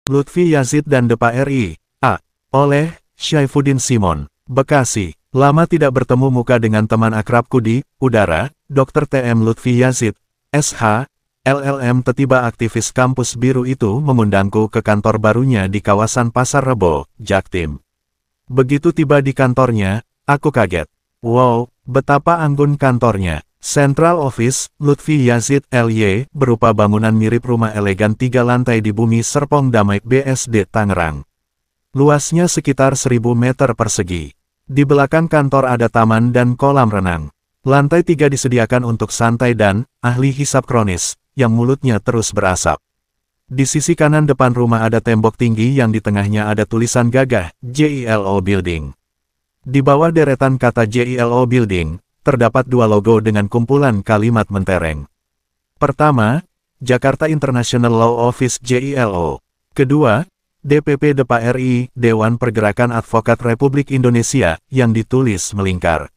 Lutfi Yazid dan Depa RI. A. Oleh Syaifuddin Simon, Bekasi. Lama tidak bertemu muka dengan teman akrabku di udara, Dr. TM Lutfi Yazid, SH, LLM. Tiba aktivis kampus biru itu mengundangku ke kantor barunya di kawasan Pasar Rebo, Jaktim. Begitu tiba di kantornya, aku kaget. Wow, betapa anggun kantornya. Central Office, Lutfi Yazid LY, berupa bangunan mirip rumah elegan 3 lantai di Bumi Serpong Damai BSD Tangerang. Luasnya sekitar 1000 meter persegi. Di belakang kantor ada taman dan kolam renang. Lantai 3 disediakan untuk santai dan ahli hisap kronis, yang mulutnya terus berasap. Di sisi kanan depan rumah ada tembok tinggi yang di tengahnya ada tulisan gagah, JILO Building. Di bawah deretan kata JILO Building, terdapat 2 logo dengan kumpulan kalimat mentereng. Pertama, Jakarta International Law Office JILO. Kedua, DPP Depa RI, Dewan Pergerakan Advokat Republik Indonesia, yang ditulis melingkar.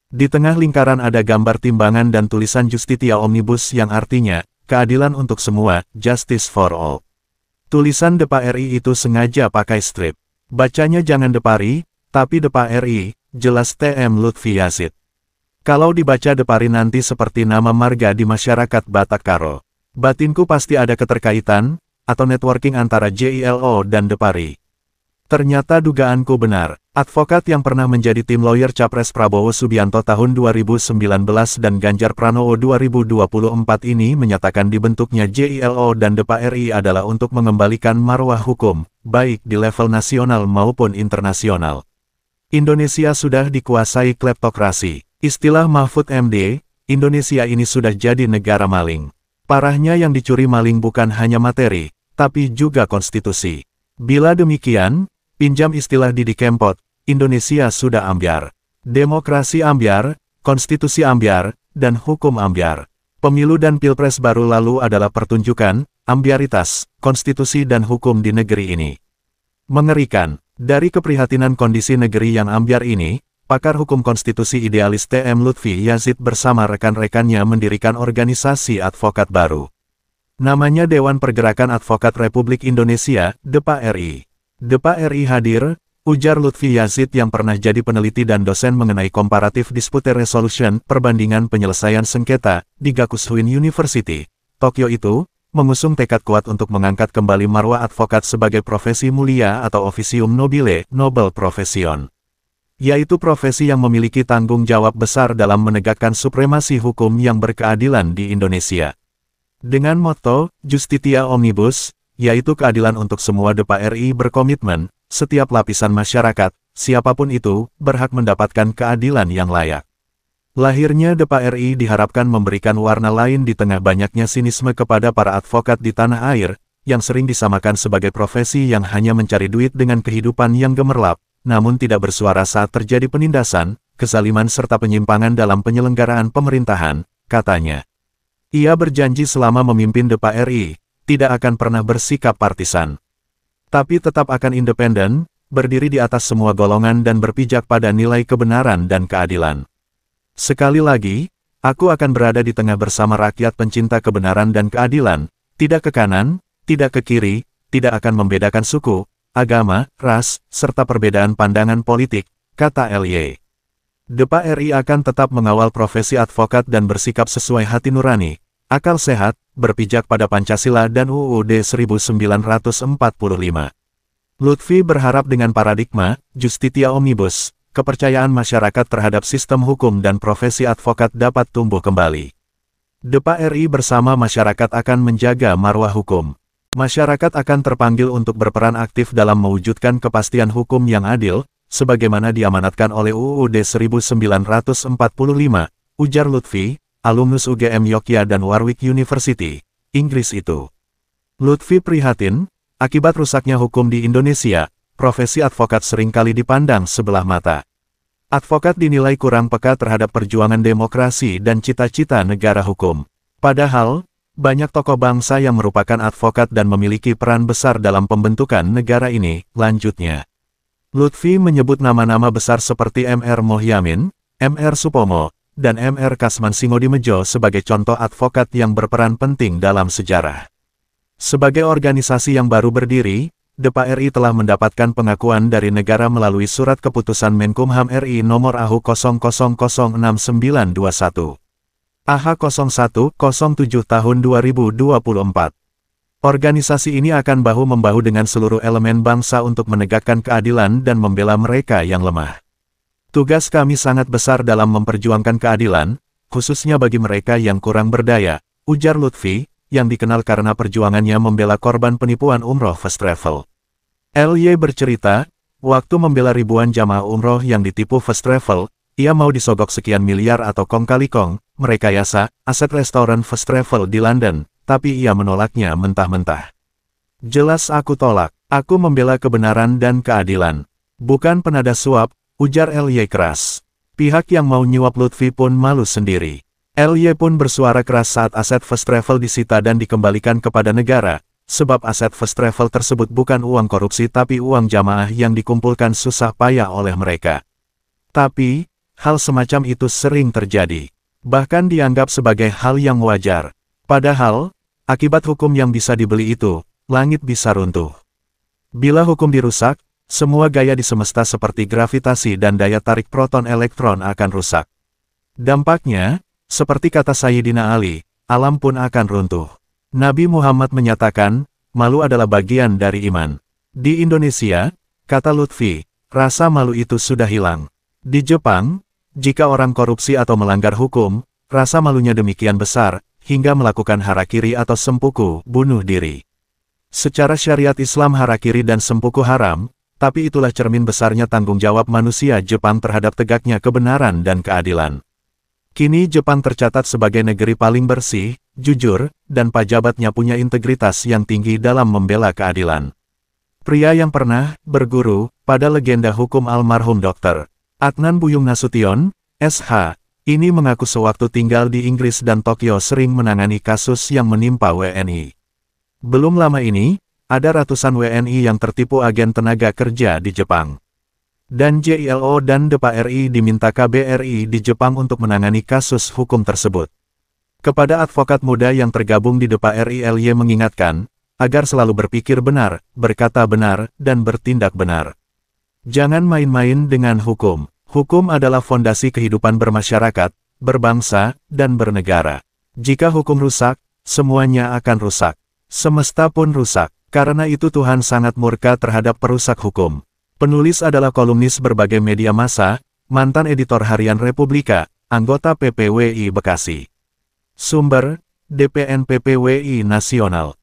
Di tengah lingkaran ada gambar timbangan dan tulisan Justitia Omnibus yang artinya, keadilan untuk semua, Justice for All. Tulisan Depa RI itu sengaja pakai strip. Bacanya jangan Depari, tapi Depa RI, jelas TM Lutfi Yazid. Kalau dibaca Depari nanti seperti nama marga di masyarakat Batak Karo. Batinku pasti ada keterkaitan, atau networking antara JILO dan Depari. Ternyata dugaanku benar. Advokat yang pernah menjadi tim lawyer Capres Prabowo Subianto tahun 2019 dan Ganjar Pranowo 2024 ini menyatakan dibentuknya JILO dan Depa RI adalah untuk mengembalikan marwah hukum, baik di level nasional maupun internasional. Indonesia sudah dikuasai kleptokrasi. Istilah Mahfud MD, Indonesia ini sudah jadi negara maling. Parahnya yang dicuri maling bukan hanya materi, tapi juga konstitusi. Bila demikian, pinjam istilah Didi Kempot, Indonesia sudah ambyar. Demokrasi ambyar, konstitusi ambyar, dan hukum ambyar. Pemilu dan pilpres baru lalu adalah pertunjukan, ambyaritas, konstitusi dan hukum di negeri ini. Mengerikan, dari keprihatinan kondisi negeri yang ambyar ini, pakar hukum konstitusi idealis TM Lutfi Yazid bersama rekan-rekannya mendirikan organisasi advokat baru. Namanya Dewan Pergerakan Advokat Republik Indonesia, Depa RI. Depa RI hadir, ujar Lutfi Yazid yang pernah jadi peneliti dan dosen mengenai Comparative Dispute Resolution, perbandingan penyelesaian sengketa, di Gakushouin University, Tokyo itu, mengusung tekad kuat untuk mengangkat kembali marwah advokat sebagai profesi mulia atau officium nobile, Nobel Profession. Yaitu profesi yang memiliki tanggung jawab besar dalam menegakkan supremasi hukum yang berkeadilan di Indonesia. Dengan motto, Justitia Omnibus, yaitu keadilan untuk semua, Depa RI berkomitmen, setiap lapisan masyarakat, siapapun itu, berhak mendapatkan keadilan yang layak. Lahirnya Depa RI diharapkan memberikan warna lain di tengah banyaknya sinisme kepada para advokat di tanah air, yang sering disamakan sebagai profesi yang hanya mencari duit dengan kehidupan yang gemerlap, namun tidak bersuara saat terjadi penindasan, kezaliman serta penyimpangan dalam penyelenggaraan pemerintahan, katanya. Ia berjanji selama memimpin Depa RI, tidak akan pernah bersikap partisan. Tapi tetap akan independen, berdiri di atas semua golongan dan berpijak pada nilai kebenaran dan keadilan. Sekali lagi, aku akan berada di tengah bersama rakyat pencinta kebenaran dan keadilan, tidak ke kanan, tidak ke kiri, tidak akan membedakan suku, agama, ras, serta perbedaan pandangan politik, kata LY. Depa RI akan tetap mengawal profesi advokat dan bersikap sesuai hati nurani, akal sehat, berpijak pada Pancasila dan UUD 1945. Lutfi berharap dengan paradigma, Justitia Omnibus, kepercayaan masyarakat terhadap sistem hukum dan profesi advokat dapat tumbuh kembali. Depa RI bersama masyarakat akan menjaga marwah hukum. Masyarakat akan terpanggil untuk berperan aktif dalam mewujudkan kepastian hukum yang adil, sebagaimana diamanatkan oleh UUD 1945, ujar Lutfi, alumnus UGM Yogyakarta dan Warwick University, Inggris itu. Lutfi prihatin, akibat rusaknya hukum di Indonesia, profesi advokat seringkali dipandang sebelah mata. Advokat dinilai kurang peka terhadap perjuangan demokrasi dan cita-cita negara hukum. Padahal, banyak tokoh bangsa yang merupakan advokat dan memiliki peran besar dalam pembentukan negara ini, lanjutnya. Lutfi menyebut nama-nama besar seperti M.R. Mohyamin, M.R. Supomo, dan M.R. Kasman Singodimedjo sebagai contoh advokat yang berperan penting dalam sejarah. Sebagai organisasi yang baru berdiri, DPA RI telah mendapatkan pengakuan dari negara melalui Surat Keputusan Menkumham RI Nomor AHU 00069921. AH 0107 Tahun 2024. Organisasi ini akan bahu-membahu dengan seluruh elemen bangsa untuk menegakkan keadilan dan membela mereka yang lemah. Tugas kami sangat besar dalam memperjuangkan keadilan, khususnya bagi mereka yang kurang berdaya, ujar Lutfi, yang dikenal karena perjuangannya membela korban penipuan umroh first travel. LY bercerita, waktu membela ribuan jamaah umroh yang ditipu first travel, ia mau disogok sekian miliar atau kong kali kong, merekayasa, aset restoran first travel di London. Tapi ia menolaknya mentah-mentah. Jelas aku tolak, aku membela kebenaran dan keadilan. Bukan penada suap, ujar LY keras. Pihak yang mau nyuap Lutfi pun malu sendiri. LY pun bersuara keras saat aset first travel disita dan dikembalikan kepada negara, sebab aset first travel tersebut bukan uang korupsi tapi uang jamaah yang dikumpulkan susah payah oleh mereka. Tapi, hal semacam itu sering terjadi. Bahkan dianggap sebagai hal yang wajar. Padahal, akibat hukum yang bisa dibeli itu, langit bisa runtuh. Bila hukum dirusak, semua gaya di semesta seperti gravitasi dan daya tarik proton-elektron akan rusak. Dampaknya, seperti kata Sayyidina Ali, alam pun akan runtuh. Nabi Muhammad menyatakan, malu adalah bagian dari iman. Di Indonesia, kata Lutfi, rasa malu itu sudah hilang. Di Jepang, jika orang korupsi atau melanggar hukum, rasa malunya demikian besar, hingga melakukan harakiri atau sempuku, bunuh diri. Secara syariat Islam harakiri dan sempuku haram, tapi itulah cermin besarnya tanggung jawab manusia Jepang terhadap tegaknya kebenaran dan keadilan. Kini Jepang tercatat sebagai negeri paling bersih, jujur, dan pejabatnya punya integritas yang tinggi dalam membela keadilan. Pria yang pernah berguru pada legenda hukum almarhum Dr. Adnan Buyung Nasution, SH, ini mengaku sewaktu tinggal di Inggris dan Tokyo sering menangani kasus yang menimpa WNI. Belum lama ini, ada ratusan WNI yang tertipu agen tenaga kerja di Jepang. Dan JILO dan DPA RI diminta KBRI di Jepang untuk menangani kasus hukum tersebut. Kepada advokat muda yang tergabung di DPA RI, LY mengingatkan, agar selalu berpikir benar, berkata benar, dan bertindak benar. Jangan main-main dengan hukum. Hukum adalah fondasi kehidupan bermasyarakat, berbangsa, dan bernegara. Jika hukum rusak, semuanya akan rusak. Semesta pun rusak. Karena itu Tuhan sangat murka terhadap perusak hukum. Penulis adalah kolumnis berbagai media massa, mantan editor harian Republika, anggota PPWI Bekasi. Sumber, DPN PPWI Nasional.